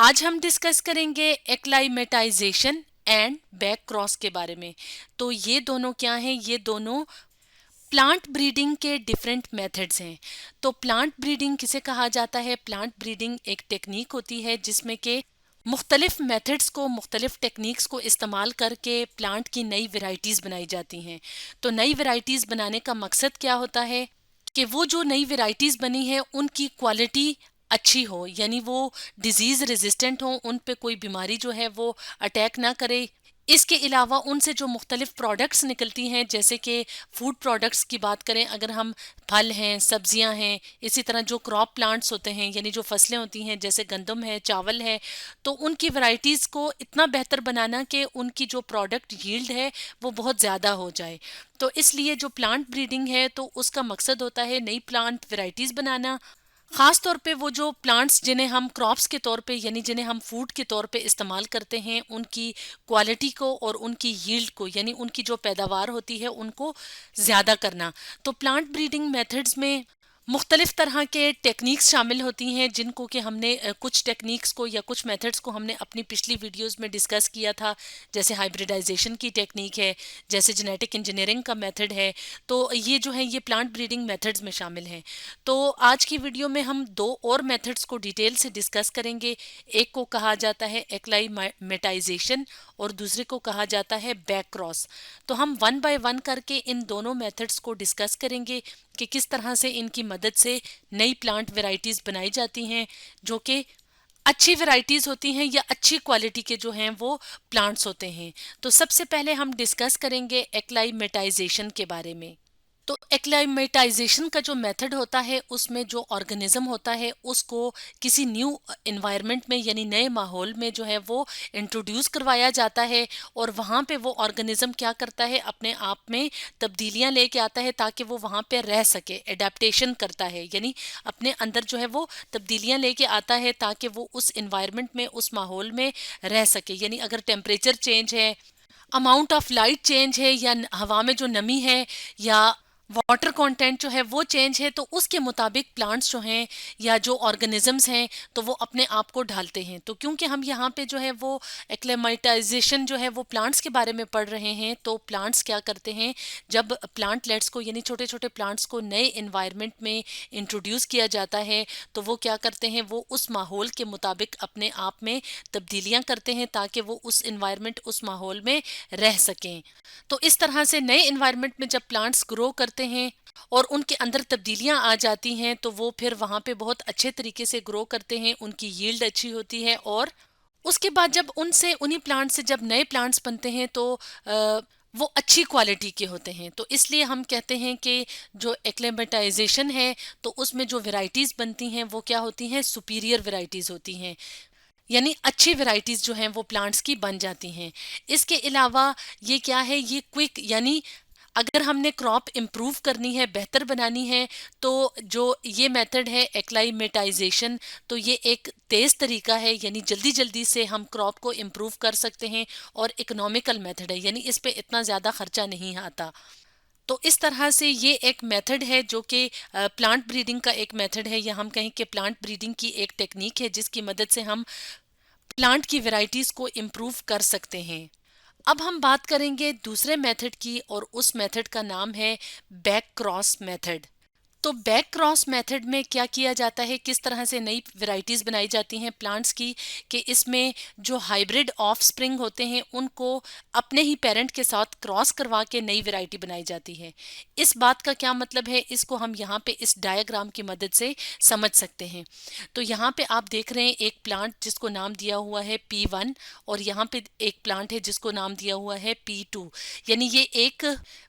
आज हम डिस्कस करेंगे एक्लाइमेटाइजेशन एंड बैक क्रॉस के बारे में। तो ये दोनों क्या हैं? ये दोनों प्लांट ब्रीडिंग के डिफरेंट मेथड्स हैं। तो प्लांट ब्रीडिंग किसे कहा जाता है? प्लांट ब्रीडिंग एक टेक्निक होती है जिसमें के मुख्तलिफ मेथड्स को, मुख्तलिफ टेक्निक्स को इस्तेमाल करके प्लांट की नई वेराइटीज़ बनाई जाती हैं। तो नई वेराइटीज़ बनाने का मकसद क्या होता है कि वो जो नई वेराइटीज़ बनी है उनकी क्वालिटी अच्छी हो, यानी वो डिजीज़ रेजिस्टेंट हो, उन पे कोई बीमारी जो है वो अटैक ना करे। इसके अलावा उनसे जो मुख्तलिफ प्रोडक्ट्स निकलती हैं, जैसे कि फूड प्रोडक्ट्स की बात करें, अगर हम फल हैं, सब्जियां हैं, इसी तरह जो क्रॉप प्लांट्स होते हैं यानी जो फसलें होती हैं जैसे गंदम है, चावल है, तो उनकी वैरायटीज़ को इतना बेहतर बनाना कि उनकी जो प्रोडक्ट यील्ड है वो बहुत ज़्यादा हो जाए। तो इसलिए जो प्लांट ब्रीडिंग है तो उसका मकसद होता है नई प्लांट वैरायटीज़ बनाना। खास तौर पे वो जो प्लांट्स जिन्हें हम क्रॉप्स के तौर पे यानी जिन्हें हम फूड के तौर पे इस्तेमाल करते हैं, उनकी क्वालिटी को और उनकी यील्ड को यानी उनकी जो पैदावार होती है उनको ज़्यादा करना। तो प्लांट ब्रीडिंग मेथड्स में मुख्तलिफ तरह के टेक्निक्स शामिल होती हैं, जिनको कि हमने कुछ टेक्निक्स को या कुछ मेथड्स को हमने अपनी पिछली वीडियोस में डिस्कस किया था। जैसे हाइब्रिडाइजेशन की टेक्निक है, जैसे जेनेटिक इंजीनियरिंग का मेथड है। तो ये जो है ये प्लांट ब्रीडिंग मेथड्स में शामिल हैं। तो आज की वीडियो में हम दो और मेथड्स को डिटेल से डिस्कस करेंगे। एक को कहा जाता है एक्लाइमेटाइजेशन और दूसरे को कहा जाता है बैक क्रॉस। तो हम वन बाय वन करके इन दोनों मेथड्स को डिस्कस करेंगे कि किस तरह से इनकी मदद से नई प्लांट वैरायटीज़ बनाई जाती हैं जो कि अच्छी वैरायटीज़ होती हैं या अच्छी क्वालिटी के जो हैं वो प्लांट्स होते हैं। तो सबसे पहले हम डिस्कस करेंगे एक्लाइमेटाइजेशन के बारे में। तो एक्लाइमेटाइजेशन का जो मेथड होता है उसमें जो ऑर्गेनिज्म होता है उसको किसी न्यू इन्वायरमेंट में यानी नए माहौल में जो है वो इंट्रोड्यूस करवाया जाता है, और वहाँ पे वो ऑर्गेनिज्म क्या करता है, अपने आप में तब्दीलियाँ लेके आता है ताकि वो वहाँ पे रह सके, एडेप्टेशन करता है, यानी अपने अंदर जो है वो तब्दीलियाँ लेके आता है ताकि वो उस इन्वायरमेंट में, उस माहौल में रह सके। यानी अगर टेम्परेचर चेंज है, अमाउंट ऑफ लाइट चेंज है, या हवा में जो नमी है, या वाटर कंटेंट जो है वो चेंज है, तो उसके मुताबिक प्लांट्स जो हैं या जो ऑर्गेनिजम्स हैं तो वो अपने आप को ढालते हैं। तो क्योंकि हम यहाँ पे जो है वो एक्लेमेटाइजेशन जो है वो प्लांट्स के बारे में पढ़ रहे हैं, तो प्लांट्स क्या करते हैं, जब प्लांटलेट्स को यानी छोटे छोटे प्लांट्स को नए इन्वायरमेंट में इंट्रोड्यूस किया जाता है तो वो क्या करते हैं, वो उस माहौल के मुताबिक अपने आप में तब्दीलियाँ करते हैं ताकि वो उस इन्वायरमेंट, उस माहौल में रह सकें। तो इस तरह से नए इन्वायरमेंट में जब प्लांट्स ग्रो करते हैं और उनके अंदर तब्दीलियां आ जाती हैं तो वो फिर वहाँ पे बहुत अच्छे तरीके से ग्रो करते हैं, उनकी यील्ड अच्छी होती है, और उसके बाद जब उनसे, उन्हीं प्लांट से जब नए प्लांट्स बनते हैं तो वो अच्छी क्वालिटी के होते हैं। तो इसलिए हम कहते हैं कि जो एक्लेमेटाइजेशन है तो उसमें जो वेराइटीज़ बनती हैं वो क्या होती हैं, सुपीरियर वेराइटीज़ होती हैं, यानी अच्छी वैरायटीज जो हैं वो प्लांट्स की बन जाती हैं। इसके अलावा ये क्या है, ये क्विक, यानी अगर हमने क्रॉप इम्प्रूव करनी है, बेहतर बनानी है, तो जो ये मेथड है एक्लाइमेटाइजेशन, तो ये एक तेज़ तरीका है, यानी जल्दी जल्दी से हम क्रॉप को इम्प्रूव कर सकते हैं, और इकोनॉमिकल मेथड है, यानी इस पे इतना ज़्यादा खर्चा नहीं आता। तो इस तरह से ये एक मेथड है जो कि प्लांट ब्रीडिंग का एक मेथड है, या हम कहें कि प्लांट ब्रीडिंग की एक टेक्निक है जिसकी मदद से हम प्लांट की वैरायटीज को इम्प्रूव कर सकते हैं। अब हम बात करेंगे दूसरे मेथड की, और उस मेथड का नाम है बैक क्रॉस मेथड। तो बैक क्रॉस मेथड में क्या किया जाता है, किस तरह से नई वैरायटीज़ बनाई जाती हैं प्लांट्स की, कि इसमें जो हाइब्रिड ऑफ स्प्रिंग होते हैं उनको अपने ही पेरेंट के साथ क्रॉस करवा के नई वैरायटी बनाई जाती है। इस बात का क्या मतलब है, इसको हम यहाँ पे इस डायग्राम की मदद से समझ सकते हैं। तो यहाँ पे आप देख रहे हैं एक प्लांट जिसको नाम दिया हुआ है P1, और यहाँ पे एक प्लांट है जिसको नाम दिया हुआ है P2, यानी ये एक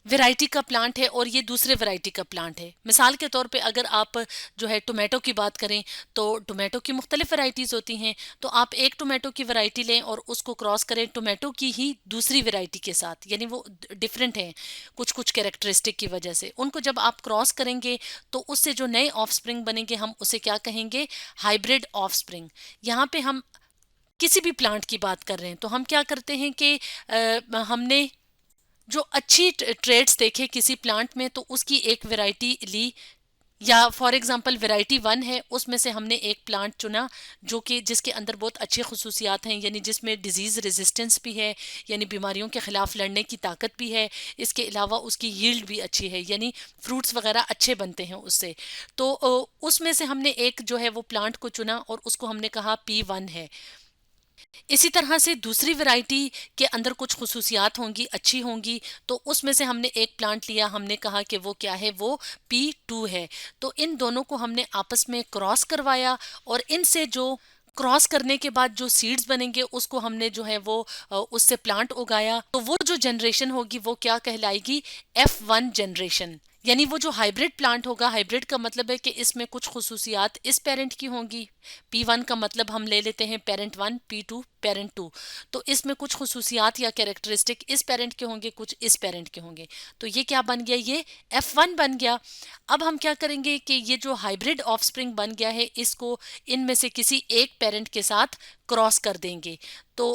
वैरायटी का प्लांट है और ये दूसरे वैरायटी का प्लांट है। मिसाल के तौर पे अगर आप जो है टोमेटो की बात करें तो टोमेटो की मुख्तलिफ वैरायटीज़ होती हैं, तो आप एक टोमेटो की वैरायटी लें और उसको क्रॉस करें टोमेटो की ही दूसरी वैरायटी के साथ, यानी वो डिफरेंट हैं कुछ कुछ कैरेक्टरिस्टिक की वजह से। उनको जब आप क्रॉस करेंगे तो उससे जो नए ऑफस्प्रिंग बनेंगे हम उसे क्या कहेंगे, हाइब्रिड ऑफस्प्रिंग। यहाँ पे हम किसी भी प्लांट की बात कर रहे हैं तो हम क्या करते हैं कि हमने जो अच्छी ट्रेड्स देखे किसी प्लांट में तो उसकी एक वैरायटी ली, या फॉर एग्जांपल वैरायटी 1 है, उसमें से हमने एक प्लांट चुना जो कि जिसके अंदर बहुत अच्छी खसूसियात हैं, यानी जिसमें डिजीज़ रेजिस्टेंस भी है, यानी बीमारियों के ख़िलाफ़ लड़ने की ताकत भी है, इसके अलावा उसकी यील्ड भी अच्छी है, यानी फ्रूट्स वगैरह अच्छे बनते हैं उससे। तो उसमें से हमने एक जो है वो प्लांट को चुना और उसको हमने कहा P1 है। इसी तरह से दूसरी वैरायटी के अंदर कुछ खसूसियात होंगी, अच्छी होंगी, तो उसमें से हमने एक प्लांट लिया, हमने कहा कि वो क्या है, वो P2 है। तो इन दोनों को हमने आपस में क्रॉस करवाया और इनसे जो क्रॉस करने के बाद जो सीड्स बनेंगे उसको हमने जो है वो उससे प्लांट उगाया। तो वो जो जनरेशन होगी वो क्या कहलाएगी, F1 जनरेशन। यानी वो जो हाइब्रिड प्लांट होगा, हाइब्रिड का मतलब है कि इसमें कुछ खसूसियात इस पेरेंट की होंगी। P1 का मतलब हम ले लेते हैं पेरेंट 1, P2 पेरेंट 2। तो इसमें कुछ खसूसियात या कैरेक्टरिस्टिक इस पेरेंट के होंगे, कुछ इस पेरेंट के होंगे। तो ये क्या बन गया, ये F1 बन गया। अब हम क्या करेंगे कि ये जो हाइब्रिड ऑफस्प्रिंग बन गया है इसको इनमें से किसी एक पेरेंट के साथ क्रॉस कर देंगे। तो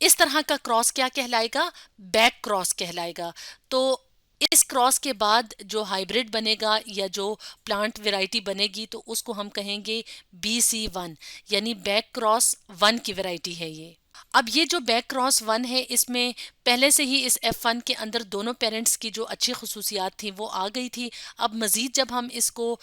इस तरह का क्रॉस क्या कहलाएगा, बैक क्रॉस कहलाएगा। तो इस क्रॉस के बाद जो हाइब्रिड बनेगा या जो प्लांट वैरायटी बनेगी तो उसको हम कहेंगे BC1, यानी बैक क्रॉस 1 की वैरायटी है ये। अब ये जो बैक क्रॉस 1 है इसमें पहले से ही इस F1 के अंदर दोनों पेरेंट्स की जो अच्छी खसूसियात थी वो आ गई थी। अब मज़ीद जब हम इसको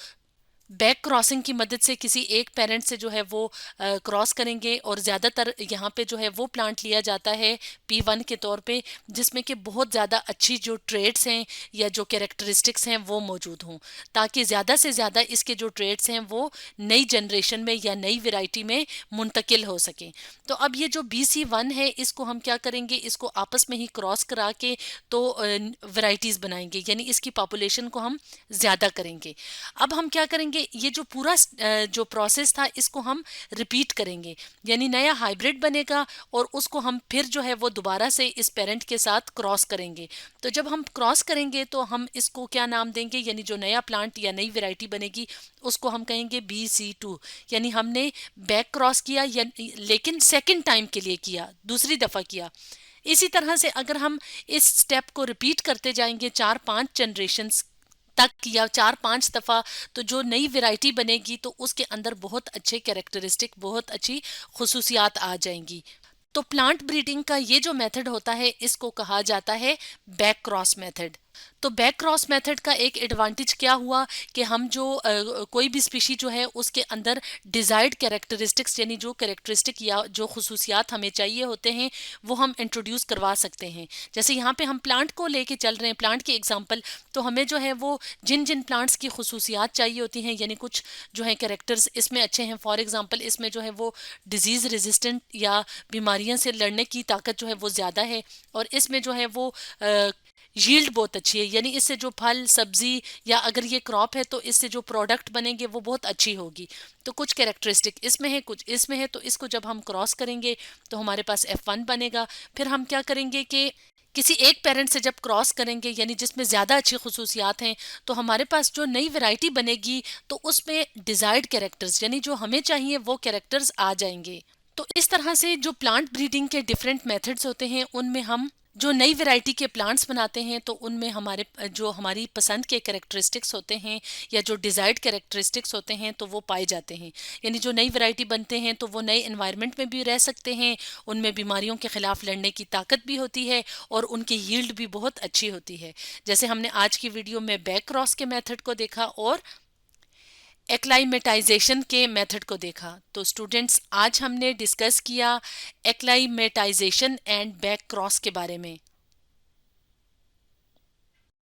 बैक क्रॉसिंग की मदद से किसी एक पेरेंट से जो है वो क्रॉस करेंगे, और ज़्यादातर यहाँ पे जो है वो प्लांट लिया जाता है P1 के तौर पे जिसमें कि बहुत ज़्यादा अच्छी जो ट्रेड्स हैं या जो कैरेक्टरिस्टिक्स हैं वो मौजूद हों, ताकि ज़्यादा से ज़्यादा इसके जो ट्रेड्स हैं वो नई जनरेशन में या नई वैरायटी में मुंतकिल हो सकें। तो अब ये जो BC1 है इसको हम क्या करेंगे, इसको आपस में ही क्रॉस करा के तो वैरायटीज़ बनाएंगे, यानी इसकी पॉपुलेशन को हम ज़्यादा करेंगे। अब हम क्या करेंगे, ये जो पूरा जो प्रोसेस था इसको हम रिपीट करेंगे, यानी नया हाइब्रिड बनेगा और उसको हम फिर जो है वो दोबारा से इस पेरेंट के साथ क्रॉस करेंगे। तो जब हम क्रॉस करेंगे तो हम इसको क्या नाम देंगे, यानी जो नया प्लांट या नई वैरायटी बनेगी उसको हम कहेंगे BC2, यानी हमने बैक क्रॉस किया या लेकिन सेकंड टाइम के लिए किया, दूसरी दफ़ा किया। इसी तरह से अगर हम इस स्टेप को रिपीट करते जाएंगे 4-5 जनरेशन्स तक या 4-5 दफ़ा, तो जो नई वैरायटी बनेगी तो उसके अंदर बहुत अच्छे कैरेक्टरिस्टिक, बहुत अच्छी खसूसियात आ जाएंगी। तो प्लांट ब्रीडिंग का ये जो मेथड होता है इसको कहा जाता है बैक क्रॉस मेथड। तो बैक क्रॉस मेथड का एक एडवांटेज क्या हुआ कि हम जो कोई भी स्पीशी जो है उसके अंदर डिजायर्ड कैरेक्टरिस्टिक्स, यानी जो कैरेक्टरिस्टिक या जो खसूसियात हमें चाहिए होते हैं वो हम इंट्रोड्यूस करवा सकते हैं। जैसे यहाँ पे हम प्लांट को लेके चल रहे हैं, प्लांट की एग्जांपल, तो हमें जो है वो जिन जिन प्लांट्स की खसूसियात चाहिए होती हैं, यानी कुछ जो है कैरेक्टर्स इसमें अच्छे हैं, फॉर एग्जांपल इसमें जो है वो डिजीज़ रेजिस्टेंट या बीमारियों से लड़ने की ताकत जो है वो ज़्यादा है, और इसमें जो है वो यील्ड बहुत अच्छी है, यानी इससे जो फल सब्जी या अगर ये क्रॉप है तो इससे जो प्रोडक्ट बनेंगे वो बहुत अच्छी होगी। तो कुछ कैरेक्टरिस्टिक इसमें है, कुछ इसमें है, तो इसको जब हम क्रॉस करेंगे तो हमारे पास F1 बनेगा। फिर हम क्या करेंगे कि किसी एक पेरेंट से जब क्रॉस करेंगे यानी जिसमें ज़्यादा अच्छी खसूसियात हैं तो हमारे पास जो नई वैरायटी बनेगी तो उसमें डिज़ायर्ड कैरेक्टर्स, यानी जो हमें चाहिए वो कैरेक्टर्स आ जाएंगे। तो इस तरह से जो प्लांट ब्रीडिंग के डिफरेंट मेथड्स होते हैं उनमें हम जो नई वैरायटी के प्लांट्स बनाते हैं तो उनमें हमारे जो हमारी पसंद के कैरेक्टरिस्टिक्स होते हैं या जो डिज़ायर्ड कैरेक्टरिस्टिक्स होते हैं तो वो पाए जाते हैं। यानी जो नई वैरायटी बनते हैं तो वो नए एनवायरनमेंट में भी रह सकते हैं, उनमें बीमारियों के ख़िलाफ़ लड़ने की ताकत भी होती है और उनकी यील्ड भी बहुत अच्छी होती है। जैसे हमने आज की वीडियो में बैक क्रॉस के मेथड को देखा और एक्लाइमेटाइजेशन के मेथड को देखा। तो स्टूडेंट्स आज हमने डिस्कस किया एक्लाइमेटाइजेशन एंड बैक क्रॉस के बारे में।